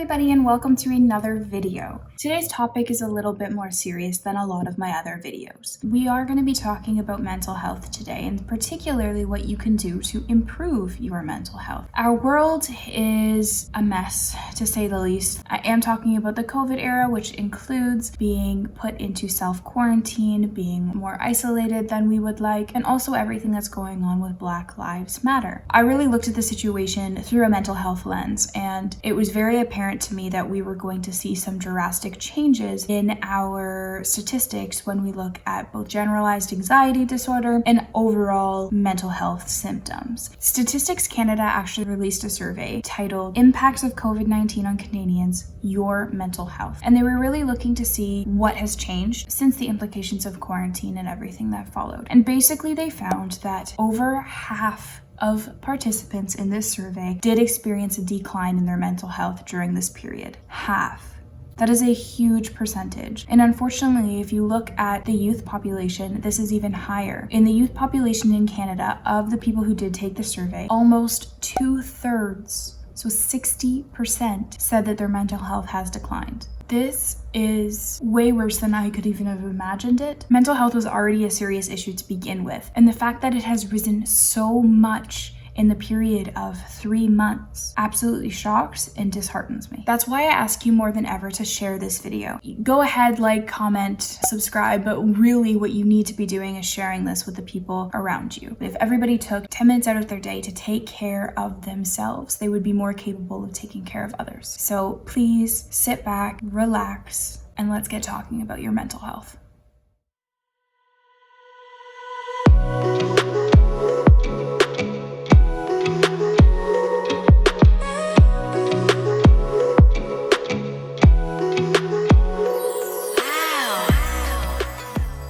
everybody, and welcome to another video. Today's topic is a little bit more serious than a lot of my other videos. We are going to be talking about mental health today, and particularly what you can do to improve your mental health. Our world is a mess, to say the least. I am talking about the COVID era, which includes being put into self-quarantine, being more isolated than we would like, and also everything that's going on with Black Lives Matter. I really looked at the situation through a mental health lens, and it was very apparent to me that we were going to see some drastic changes in our statistics when we look at both generalized anxiety disorder and overall mental health symptoms. Statistics Canada actually released a survey titled Impacts of COVID-19 on Canadians, Your Mental Health. And they were really looking to see what has changed since the implications of quarantine and everything that followed. And basically they found that over half of participants in this survey did experience a decline in their mental health during this period. Half. That is a huge percentage. And unfortunately, if you look at the youth population, this is even higher. In the youth population in Canada, of the people who did take the survey, almost 2/3, so 60%, said that their mental health has declined. This is way worse than I could even have imagined it. Mental health was already a serious issue to begin with, and the fact that it has risen so much in the period of 3 months absolutely shocks and disheartens me. That's why I ask you more than ever to share this video. Go ahead, like, comment, subscribe, but really what you need to be doing is sharing this with the people around you. If everybody took 10 minutes out of their day to take care of themselves, they would be more capable of taking care of others. So please sit back, relax, and let's get talking about your mental health.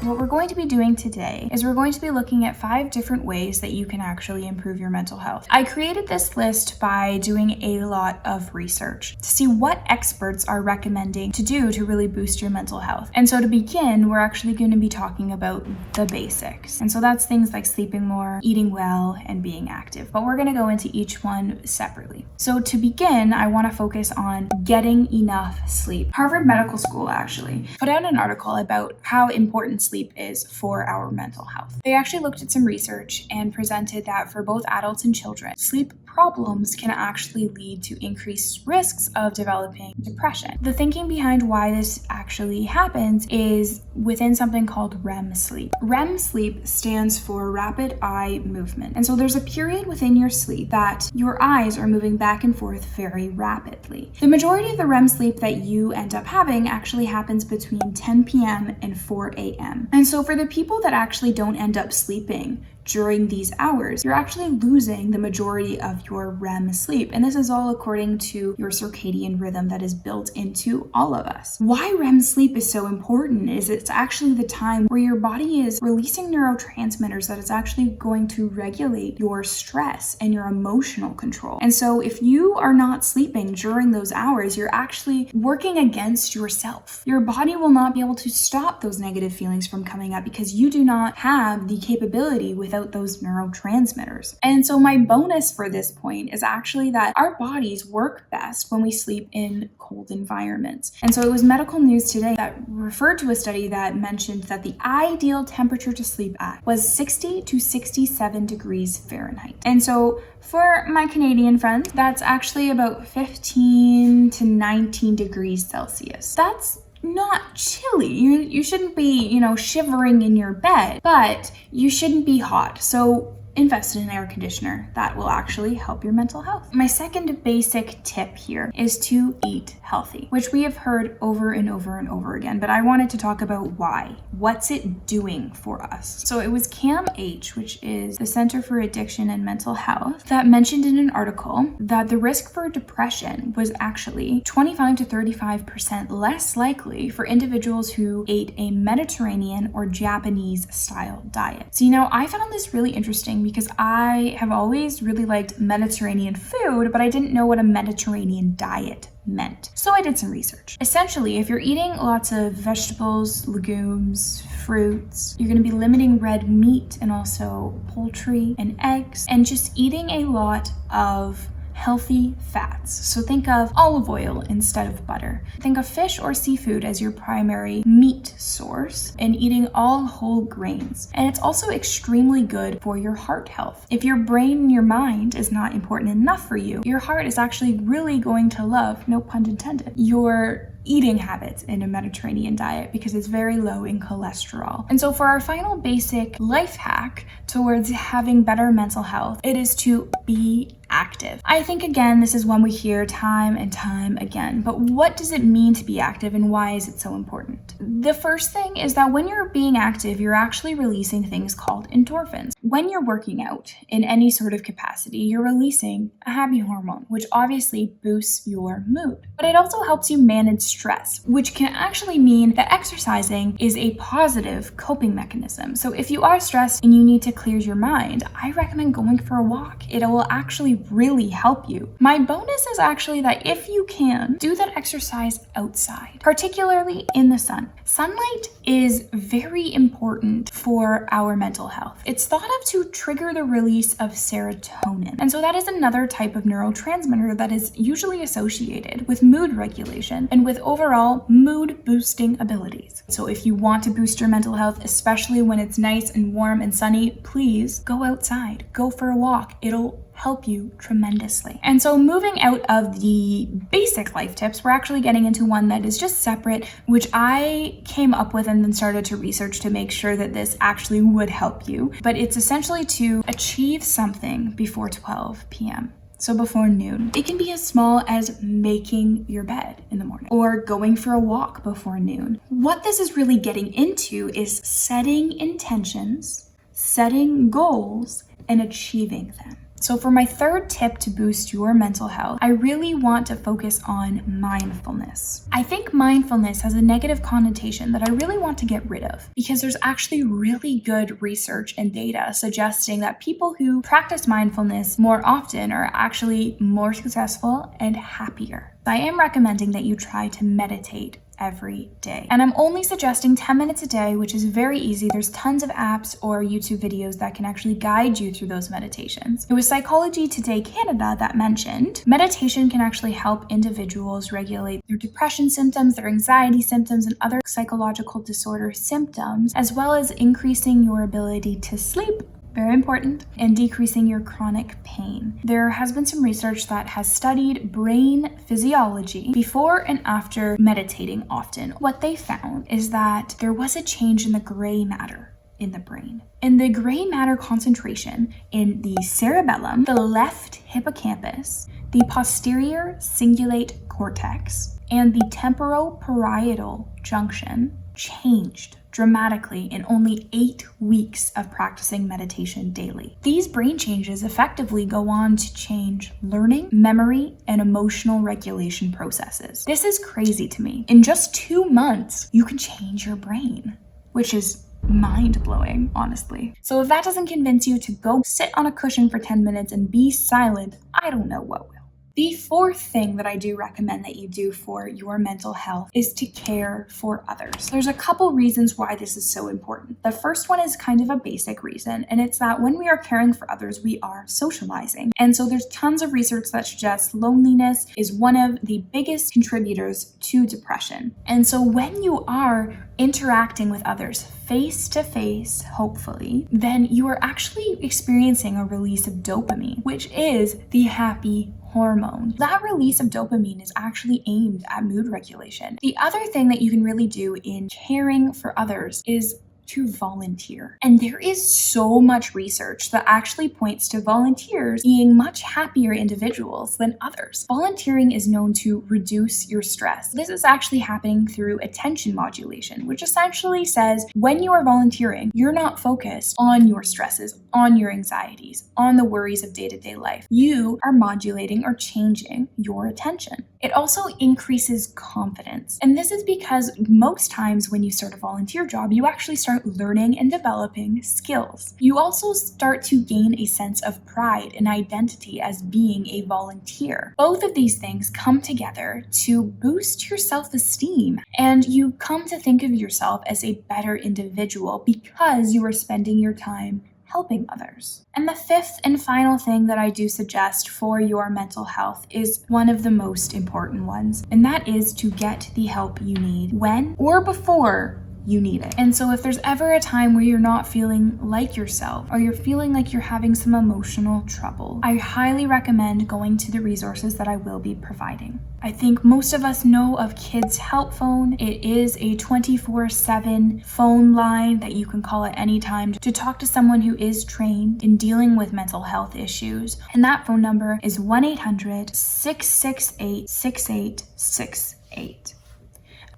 What we're going to be doing today is we're going to be looking at 5 different ways that you can actually improve your mental health. I created this list by doing a lot of research to see what experts are recommending to do to really boost your mental health. And so to begin, we're actually going to be talking about the basics. And so that's things like sleeping more, eating well, and being active. But we're going to go into each one separately. So to begin, I want to focus on getting enough sleep. Harvard Medical School actually put out an article about how important sleep is for our mental health. They actually looked at some research and presented that for both adults and children, sleep problems can actually lead to increased risks of developing depression. The thinking behind why this actually happens is within something called REM sleep. REM sleep stands for rapid eye movement. And so there's a period within your sleep that your eyes are moving back and forth very rapidly. The majority of the REM sleep that you end up having actually happens between 10 p.m. and 4 a.m. And so for the people that actually don't end up sleeping during these hours, you're actually losing the majority of your REM sleep. And this is all according to your circadian rhythm that is built into all of us. Why REM sleep is so important is it's actually the time where your body is releasing neurotransmitters that is actually going to regulate your stress and your emotional control. And so if you are not sleeping during those hours, you're actually working against yourself. Your body will not be able to stop those negative feelings from coming up because you do not have the capability without those neurotransmitters. And so my bonus for this point is actually that our bodies work best when we sleep in cold environments. And so it was Medical News Today that referred to a study that mentioned that the ideal temperature to sleep at was 60 to 67 degrees Fahrenheit. And so for my Canadian friends, that's actually about 15 to 19 degrees Celsius. That's not chilly. You shouldn't be, shivering in your bed, but you shouldn't be hot. So invest in an air conditioner. That will actually help your mental health. My second basic tip here is to eat healthy, which we have heard over and over and over again, but I wanted to talk about why. What's it doing for us? So it was CAMH, which is the Center for Addiction and Mental Health, that mentioned in an article that the risk for depression was actually 25 to 35% less likely for individuals who ate a Mediterranean or Japanese style diet. So, I found this really interesting because I have always really liked Mediterranean food, but I didn't know what a Mediterranean diet meant. So I did some research. Essentially, if you're eating lots of vegetables, legumes, fruits, you're going to be limiting red meat and also poultry and eggs, and just eating a lot of healthy fats. So think of olive oil instead of butter. Think of fish or seafood as your primary meat source, and eating all whole grains. And it's also extremely good for your heart health. If your brain and your mind is not important enough for you, your heart is actually really going to love, no pun intended, your eating habits in a Mediterranean diet because it's very low in cholesterol. And so for our final basic life hack towards having better mental health, it is to be active. I think, again, this is one we hear time and time again, but what does it mean to be active and why is it so important? The first thing is that when you're being active, you're actually releasing things called endorphins. When you're working out in any sort of capacity, you're releasing a happy hormone, which obviously boosts your mood. But it also helps you manage stress, which can actually mean that exercising is a positive coping mechanism. So if you are stressed and you need to clear your mind, I recommend going for a walk. It will actually really help you. My bonus is actually that if you can, do that exercise outside, particularly in the sun. Sunlight is very important for our mental health. It's thought of to trigger the release of serotonin. And so that is another type of neurotransmitter that is usually associated with mood regulation and with overall mood boosting abilities. So if you want to boost your mental health, especially when it's nice and warm and sunny, please go outside, go for a walk. It'll help you tremendously. And so moving out of the basic life tips, we're actually getting into one that is just separate, which I came up with and then started to research to make sure that this actually would help you. But it's essentially to achieve something before 12 p.m. So before noon. It can be as small as making your bed in the morning or going for a walk before noon. What this is really getting into is setting intentions, setting goals, and achieving them. So for my third tip to boost your mental health, I really want to focus on mindfulness. I think mindfulness has a negative connotation that I really want to get rid of because there's actually really good research and data suggesting that people who practice mindfulness more often are actually more successful and happier. I am recommending that you try to meditate every day. And I'm only suggesting 10 minutes a day, which is very easy. There's tons of apps or YouTube videos that can actually guide you through those meditations. It was Psychology Today Canada that mentioned meditation can actually help individuals regulate their depression symptoms, their anxiety symptoms, and other psychological disorder symptoms, as well as increasing your ability to sleep, very important, and decreasing your chronic pain. There has been some research that has studied brain physiology before and after meditating often. What they found is that there was a change in the gray matter in the brain. And the gray matter concentration in the cerebellum, the left hippocampus, the posterior cingulate cortex, and the temporoparietal junction changed dramatically in only 8 weeks of practicing meditation daily. These brain changes effectively go on to change learning, memory, and emotional regulation processes. This is crazy to me. In just 2 months, you can change your brain, which is mind-blowing, honestly. So if that doesn't convince you to go sit on a cushion for 10 minutes and be silent, I don't know what will. The fourth thing that I do recommend that you do for your mental health is to care for others. There's a couple reasons why this is so important. The first one is kind of a basic reason, and it's that when we are caring for others, we are socializing. And so there's tons of research that suggests loneliness is one of the biggest contributors to depression. And so when you are interacting with others face to face, hopefully, then you are actually experiencing a release of dopamine, which is the happy hormone. That release of dopamine is actually aimed at mood regulation. The other thing that you can really do in caring for others is to volunteer. And there is so much research that actually points to volunteers being much happier individuals than others. Volunteering is known to reduce your stress. This is actually happening through attention modulation, which essentially says when you are volunteering, you're not focused on your stresses, on your anxieties, on the worries of day-to-day life. You are modulating or changing your attention. It also increases confidence. And this is because most times when you start a volunteer job, you actually start learning and developing skills. You also start to gain a sense of pride and identity as being a volunteer. Both of these things come together to boost your self-esteem, and you come to think of yourself as a better individual because you are spending your time helping others. And the fifth and final thing that I do suggest for your mental health is one of the most important ones, and that is to get the help you need when or before you need it. And so if there's ever a time where you're not feeling like yourself or you're feeling like you're having some emotional trouble, I highly recommend going to the resources that I will be providing. I think most of us know of Kids Help Phone. It is a 24/7 phone line that you can call at any time to talk to someone who is trained in dealing with mental health issues. And that phone number is 1-800-668-6868.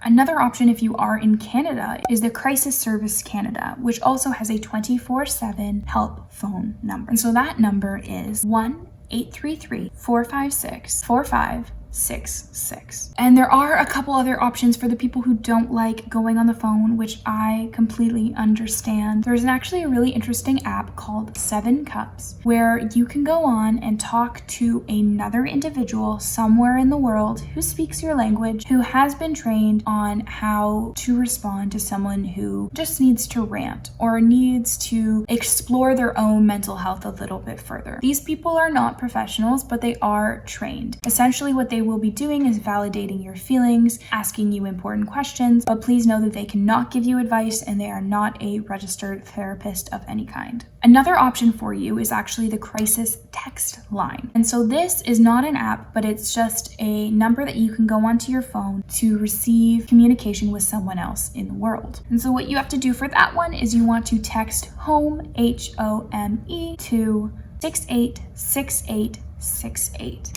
Another option if you are in Canada is the Crisis Service Canada, which also has a 24/7 help phone number. And so that number is 1-833-456-4566. And there are a couple other options for the people who don't like going on the phone, which I completely understand. There's actually a really interesting app called 7 Cups where you can go on and talk to another individual somewhere in the world who speaks your language, who has been trained on how to respond to someone who just needs to rant or needs to explore their own mental health a little bit further. These people are not professionals, but they are trained. Essentially, what they will be doing is validating your feelings, asking you important questions, but please know that they cannot give you advice and they are not a registered therapist of any kind. Another option for you is actually the crisis text line. And so this is not an app, but it's just a number that you can go onto your phone to receive communication with someone else in the world. And so what you have to do for that one is you want to text HOME, HOME, to 686868.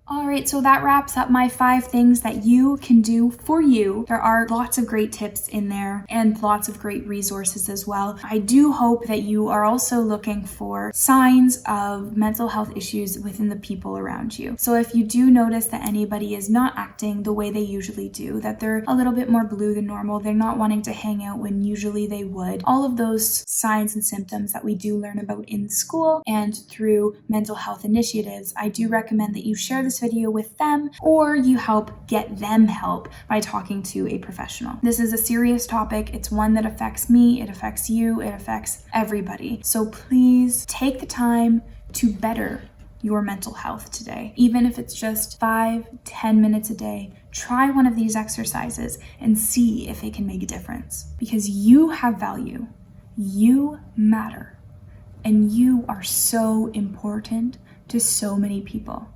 All right, so that wraps up my 5 things that you can do for you. There are lots of great tips in there and lots of great resources as well. I do hope that you are also looking for signs of mental health issues within the people around you. So if you do notice that anybody is not acting the way they usually do, that they're a little bit more blue than normal, they're not wanting to hang out when usually they would, all of those signs and symptoms that we do learn about in school and through mental health initiatives, I do recommend that you share this video with them or you help get them help by talking to a professional. This is a serious topic. It's one that affects me, it affects you, it affects everybody. So please take the time to better your mental health today. Even if it's just 5-10 minutes a day, try one of these exercises and see if it can make a difference. Because you have value, you matter, and you are so important to so many people.